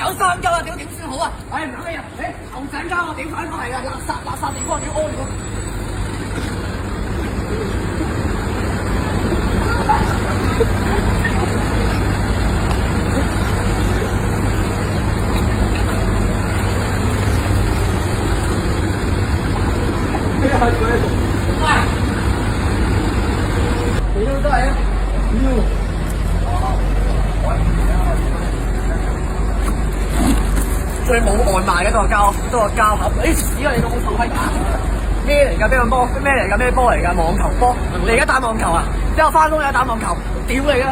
有三鳩啊！屌點算好啊？唉唔諗你啊！頭井交我屌翻返嚟啊！垃圾地方屌屙尿。你都係啊！最冇外賣嘅都係膠盒。你屎啊！你老母臭閪！咩嚟㗎？咩波？咩嚟㗎？咩波嚟㗎？網球波？你而家打網球啊？之後翻工又打網球，屌你啦！